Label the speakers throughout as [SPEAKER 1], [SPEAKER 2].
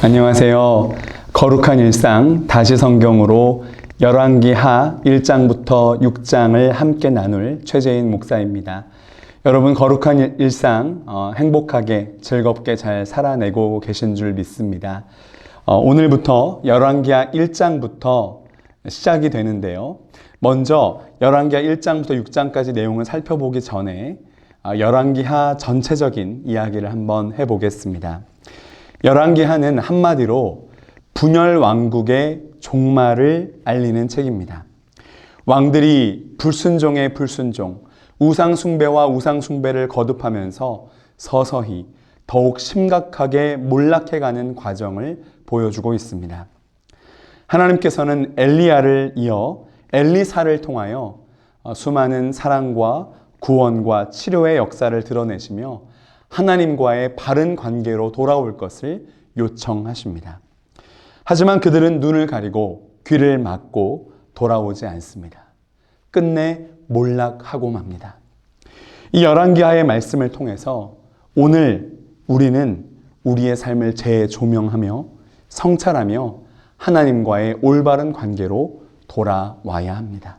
[SPEAKER 1] 안녕하세요. 거룩한 일상 다시 성경으로 열왕기하 1장부터 6장을 함께 나눌 최재인 목사입니다. 여러분 거룩한 일상 행복하게 즐겁게 잘 살아내고 계신 줄 믿습니다. 오늘부터 열왕기하 1장부터 시작이 되는데요. 먼저 열왕기하 1장부터 6장까지 내용을 살펴보기 전에 열왕기하 전체적인 이야기를 한번 해보겠습니다. 열왕기하는 한마디로 분열 왕국의 종말을 알리는 책입니다. 왕들이 불순종의 불순종, 우상숭배와 우상숭배를 거듭하면서 서서히 더욱 심각하게 몰락해가는 과정을 보여주고 있습니다. 하나님께서는 엘리야를 이어 엘리사를 통하여 수많은 사랑과 구원과 치료의 역사를 드러내시며 하나님과의 바른 관계로 돌아올 것을 요청하십니다. 하지만 그들은 눈을 가리고 귀를 막고 돌아오지 않습니다. 끝내 몰락하고 맙니다. 이 열왕기하의 말씀을 통해서 오늘 우리는 우리의 삶을 재조명하며 성찰하며 하나님과의 올바른 관계로 돌아와야 합니다.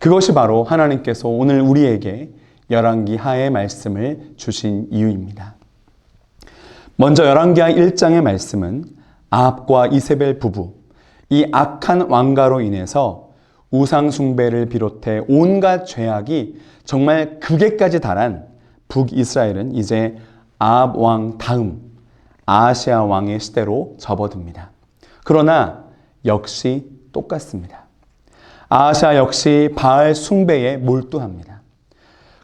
[SPEAKER 1] 그것이 바로 하나님께서 오늘 우리에게 열왕기하의 말씀을 주신 이유입니다. 먼저 열왕기하 1장의 말씀은 아합과 이세벨 부부, 이 악한 왕가로 인해서 우상숭배를 비롯해 온갖 죄악이 정말 극에까지 달한 북이스라엘은 이제 아합 왕 다음 아하시아 왕의 시대로 접어듭니다. 그러나 역시 똑같습니다. 아하시아 역시 바알 숭배에 몰두합니다.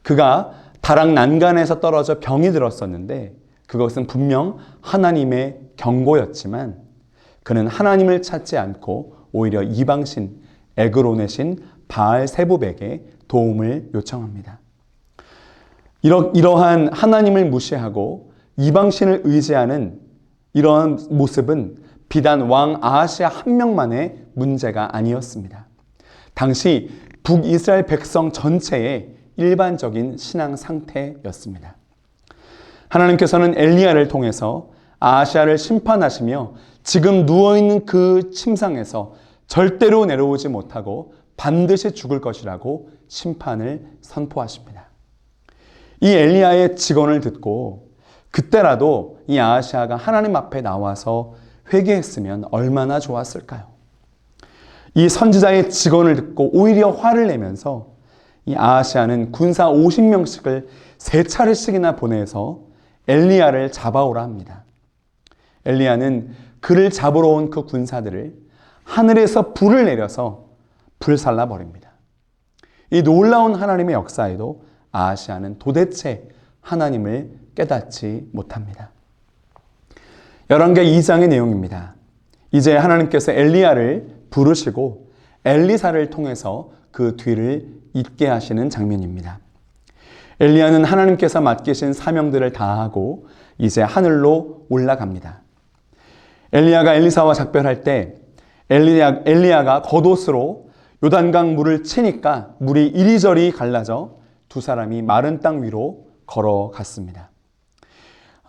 [SPEAKER 1] 그가 다락 난간에서 떨어져 병이 들었었는데 그것은 분명 하나님의 경고였지만 그는 하나님을 찾지 않고 오히려 이방신 에그론의 신 바알 세부백에 도움을 요청합니다. 이러한 하나님을 무시하고 이방신을 의지하는 이러한 모습은 비단 왕 아하시아 한 명만의 문제가 아니었습니다. 당시 북이스라엘 백성 전체의 일반적인 신앙 상태였습니다. 하나님께서는 엘리야를 통해서 아하시아를 심판하시며 지금 누워있는 그 침상에서 절대로 내려오지 못하고 반드시 죽을 것이라고 심판을 선포하십니다. 이 엘리야의 직언을 듣고 그때라도 이 아하시아가 하나님 앞에 나와서 회개했으면 얼마나 좋았을까요? 이 선지자의 직언을 듣고 오히려 화를 내면서 이 아하시아는 군사 50명씩을 3차례씩이나 보내서 엘리야를 잡아오라 합니다. 엘리야는 그를 잡으러 온 그 군사들을 하늘에서 불을 내려서 불살라 버립니다. 이 놀라운 하나님의 역사에도 아하시아는 도대체 하나님을 깨닫지 못합니다. 열왕기하 2장의 내용입니다. 이제 하나님께서 엘리야를 부르시고 엘리사를 통해서 그 뒤를 잇게 하시는 장면입니다. 엘리야는 하나님께서 맡기신 사명들을 다하고 이제 하늘로 올라갑니다. 엘리야가 엘리사와 작별할 때 엘리야가 겉옷으로 요단강 물을 치니까 물이 이리저리 갈라져 두 사람이 마른 땅 위로 걸어갔습니다.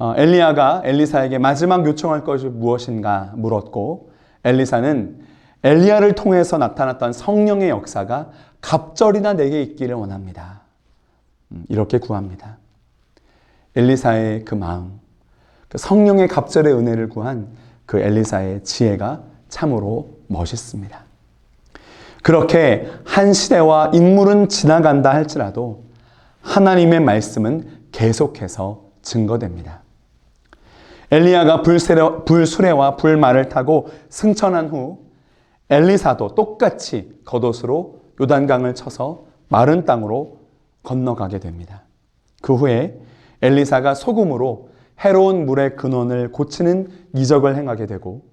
[SPEAKER 1] 엘리야가 엘리사에게 마지막 요청할 것이 무엇인가 물었고 엘리사는 엘리야를 통해서 나타났던 성령의 역사가 갑절이나 내게 있기를 원합니다. 이렇게 구합니다. 엘리사의 그 마음, 그 성령의 갑절의 은혜를 구한 그 엘리사의 지혜가 참으로 멋있습니다. 그렇게 한 시대와 인물은 지나간다 할지라도 하나님의 말씀은 계속해서 증거됩니다. 엘리야가 불수레와 불말을 타고 승천한 후 엘리사도 똑같이 겉옷으로 요단강을 쳐서 마른 땅으로 건너가게 됩니다. 그 후에 엘리사가 소금으로 해로운 물의 근원을 고치는 이적을 행하게 되고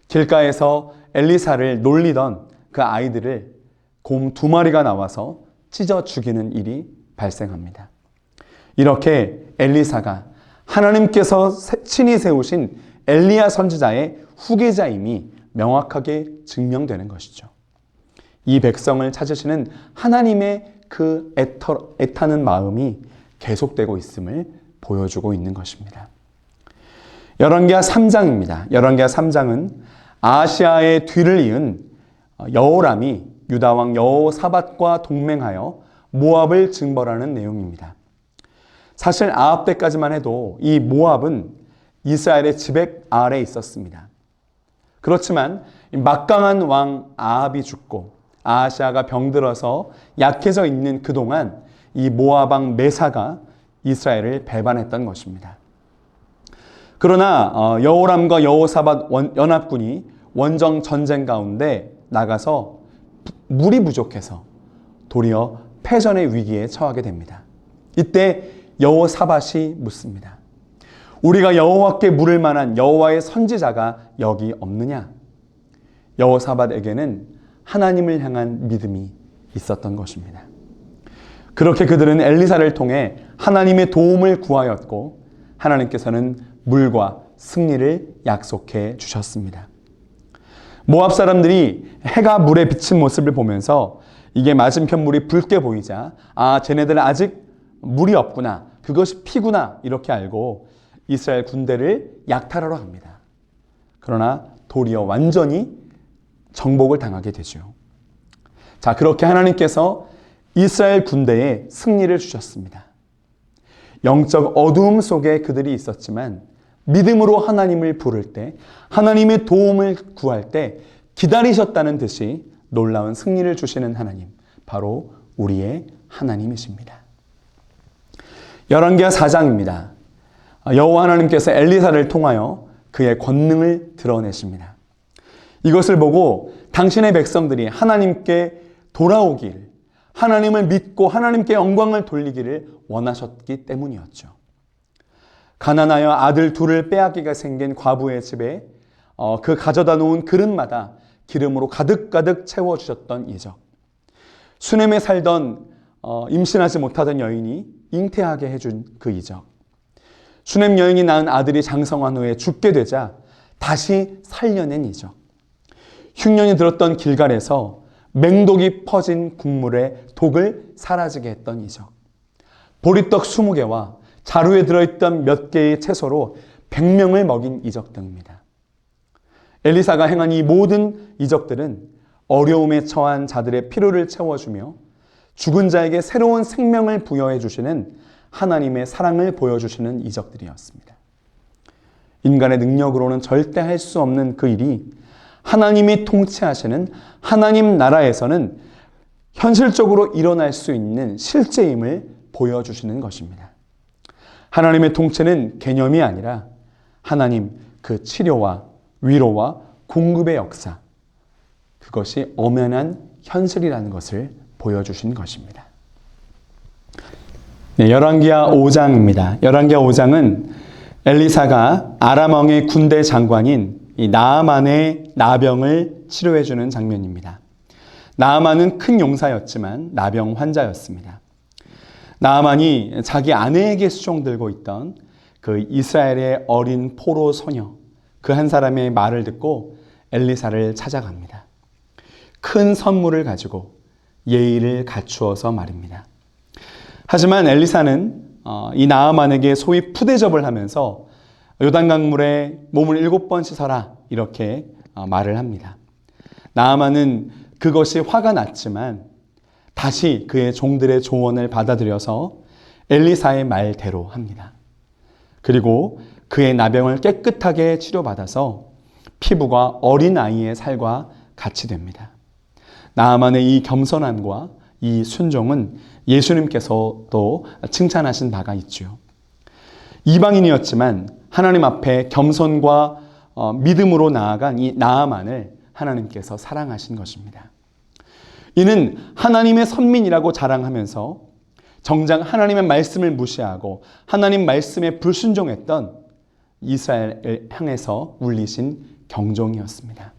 [SPEAKER 1] 길가에서 엘리사를 놀리던 그 아이들을 곰 2마리가 나와서 찢어 죽이는 일이 발생합니다. 이렇게 엘리사가 하나님께서 친히 세우신 엘리야 선지자의 후계자임이 명확하게 증명되는 것이죠. 이 백성을 찾으시는 하나님의 그 애타는 마음이 계속되고 있음을 보여주고 있는 것입니다. 열왕기하 3장입니다. 열왕기하 3장은 아하시아의 뒤를 이은 여호람이 유다 왕 여호사밧과 동맹하여 모압을 징벌하는 내용입니다. 사실 아합 때까지만 해도 이 모압은 이스라엘의 지배 아래에 있었습니다. 그렇지만 막강한 왕 아합이 죽고 아하시아가 병들어서 약해져 있는 그동안 이 모압 왕 메사가 이스라엘을 배반했던 것입니다. 그러나 여호람과 여호사밧 연합군이 원정 전쟁 가운데 나가서 물이 부족해서 도리어 패전의 위기에 처하게 됩니다. 이때 여호사밧이 묻습니다. 우리가 여호와께 물을 만한 여호와의 선지자가 여기 없느냐? 여호사밧에게는 하나님을 향한 믿음이 있었던 것입니다. 그렇게 그들은 엘리사를 통해 하나님의 도움을 구하였고 하나님께서는 물과 승리를 약속해 주셨습니다. 모압 사람들이 해가 물에 비친 모습을 보면서 이게 맞은편 물이 붉게 보이자 쟤네들은 아직 물이 없구나, 그것이 피구나 이렇게 알고 이스라엘 군대를 약탈하러 갑니다. 그러나 도리어 완전히 정복을 당하게 되죠. 자, 그렇게 하나님께서 이스라엘 군대에 승리를 주셨습니다. 영적 어두움 속에 그들이 있었지만 믿음으로 하나님을 부를 때, 하나님의 도움을 구할 때 기다리셨다는 듯이 놀라운 승리를 주시는 하나님, 바로 우리의 하나님이십니다. 열왕기하 4장입니다. 여호와 하나님께서 엘리사를 통하여 그의 권능을 드러내십니다. 이것을 보고 당신의 백성들이 하나님께 돌아오길, 하나님을 믿고 하나님께 영광을 돌리기를 원하셨기 때문이었죠. 가난하여 아들 둘을 빼앗기가 생긴 과부의 집에 그 가져다 놓은 그릇마다 기름으로 가득가득 채워주셨던 이적. 수넴에 살던 임신하지 못하던 여인이 잉태하게 해준 그 이적. 수넴 여인이 낳은 아들이 장성한 후에 죽게 되자 다시 살려낸 이적. 흉년이 들었던 길갈에서 맹독이 퍼진 국물에 독을 사라지게 했던 이적. 보리떡 20개와 자루에 들어있던 몇 개의 채소로 100명을 먹인 이적 등입니다. 엘리사가 행한 이 모든 이적들은 어려움에 처한 자들의 필요를 채워주며 죽은 자에게 새로운 생명을 부여해 주시는 하나님의 사랑을 보여주시는 이적들이었습니다. 인간의 능력으로는 절대 할 수 없는 그 일이 하나님이 통치하시는 하나님 나라에서는 현실적으로 일어날 수 있는 실제임을 보여주시는 것입니다. 하나님의 통치는 개념이 아니라 하나님 그 치료와 위로와 공급의 역사, 그것이 엄연한 현실이라는 것을 보여주신 것입니다. 네, 열왕기하 5장입니다. 열왕기하 5장은 엘리사가 아람 왕의 군대 장관인 이 나아만의 나병을 치료해주는 장면입니다. 나아만은 큰 용사였지만 나병 환자였습니다. 나아만이 자기 아내에게 수종들고 있던 그 이스라엘의 어린 포로 소녀, 그 한 사람의 말을 듣고 엘리사를 찾아갑니다. 큰 선물을 가지고 예의를 갖추어서 말입니다. 하지만 엘리사는 이 나아만에게 소위 푸대접을 하면서 요단강물에 몸을 7번 씻어라 이렇게 말을 합니다. 나아만은 그것이 화가 났지만 다시 그의 종들의 조언을 받아들여서 엘리사의 말대로 합니다. 그리고 그의 나병을 깨끗하게 치료받아서 피부가 어린아이의 살과 같이 됩니다. 나아만의 이 겸손함과 이 순종은 예수님께서도 칭찬하신 바가 있죠. 이방인이었지만 하나님 앞에 겸손과 믿음으로 나아간 이 나아만을 하나님께서 사랑하신 것입니다. 이는 하나님의 선민이라고 자랑하면서 정작 하나님의 말씀을 무시하고 하나님 말씀에 불순종했던 이스라엘을 향해서 울리신 경종이었습니다.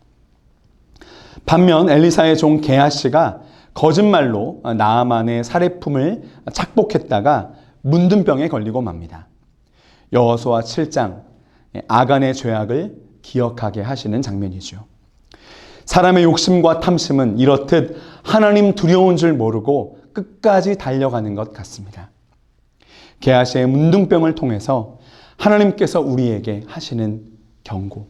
[SPEAKER 1] 반면 엘리사의 종 게하시가 거짓말로 나아만의 살해품을 착복했다가 문둥병에 걸리고 맙니다. 여호수아 7장 아간의 죄악을 기억하게 하시는 장면이죠. 사람의 욕심과 탐심은 이렇듯 하나님 두려운 줄 모르고 끝까지 달려가는 것 같습니다. 게하시의 문둥병을 통해서 하나님께서 우리에게 하시는 경고.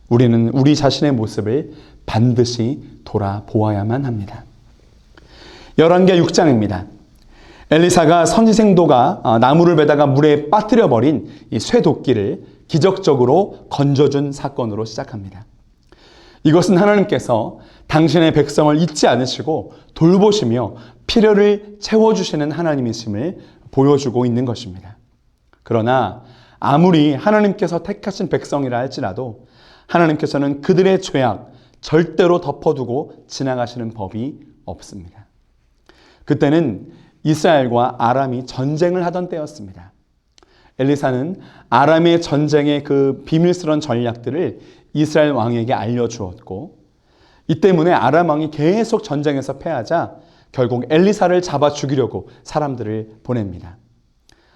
[SPEAKER 1] 우리는 우리 자신의 모습을 반드시 돌아보아야만 합니다. 열왕기하 6장입니다. 엘리사가 선지생도가 나무를 베다가 물에 빠뜨려 버린 이 쇠도끼를 기적적으로 건져준 사건으로 시작합니다. 이것은 하나님께서 당신의 백성을 잊지 않으시고 돌보시며 필요를 채워주시는 하나님이심을 보여주고 있는 것입니다. 그러나 아무리 하나님께서 택하신 백성이라 할지라도 하나님께서는 그들의 죄악 절대로 덮어두고 지나가시는 법이 없습니다. 그때는 이스라엘과 아람이 전쟁을 하던 때였습니다. 엘리사는 아람의 전쟁의 그 비밀스러운 전략들을 이스라엘 왕에게 알려주었고, 이 때문에 아람 왕이 계속 전쟁에서 패하자 결국 엘리사를 잡아 죽이려고 사람들을 보냅니다.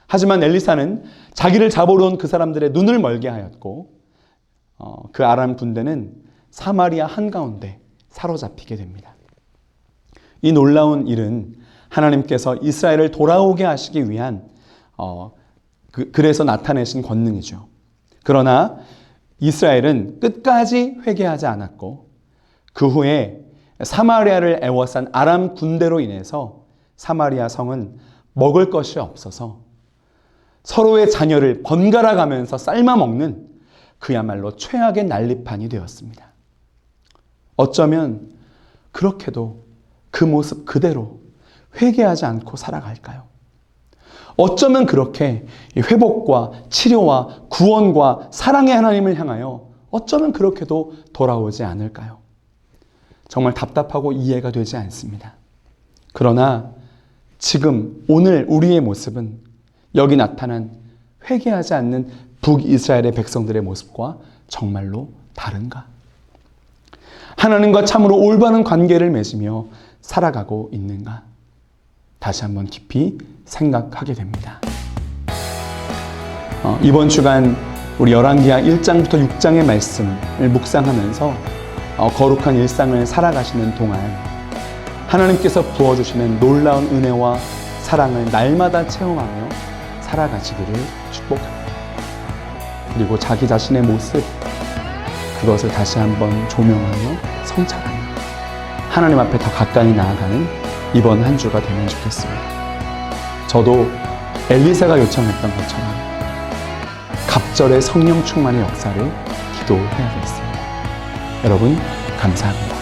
[SPEAKER 1] 하지만 엘리사는 자기를 잡으러 온 그 사람들의 눈을 멀게 하였고, 그 아람 군대는 사마리아 한가운데 사로잡히게 됩니다. 이 놀라운 일은 하나님께서 이스라엘을 돌아오게 하시기 위한 그래서 나타내신 권능이죠. 그러나 이스라엘은 끝까지 회개하지 않았고, 그 후에 사마리아를 애워싼 아람 군대로 인해서 사마리아 성은 먹을 것이 없어서 서로의 자녀를 번갈아 가면서 삶아 먹는 그야말로 최악의 난리판이 되었습니다. 어쩌면 그렇게도 그 모습 그대로 회개하지 않고 살아갈까요? 어쩌면 그렇게 회복과 치료와 구원과 사랑의 하나님을 향하여 어쩌면 그렇게도 돌아오지 않을까요? 정말 답답하고 이해가 되지 않습니다. 그러나 지금 오늘 우리의 모습은 여기 나타난 회개하지 않는 북이스라엘의 백성들의 모습과 정말로 다른가? 하나님과 참으로 올바른 관계를 맺으며 살아가고 있는가? 다시 한번 깊이 생각하게 됩니다. 이번 주간 우리 열왕기하 1장부터 6장의 말씀을 묵상하면서 거룩한 일상을 살아가시는 동안 하나님께서 부어주시는 놀라운 은혜와 사랑을 날마다 체험하며 살아가시기를 축복합니다. 그리고 자기 자신의 모습, 그것을 다시 한번 조명하며 성찰하며 하나님 앞에 더 가까이 나아가는 이번 한 주가 되면 좋겠습니다. 저도 엘리사가 요청했던 것처럼 갑절의 성령 충만의 역사를 기도해야겠습니다. 여러분 감사합니다.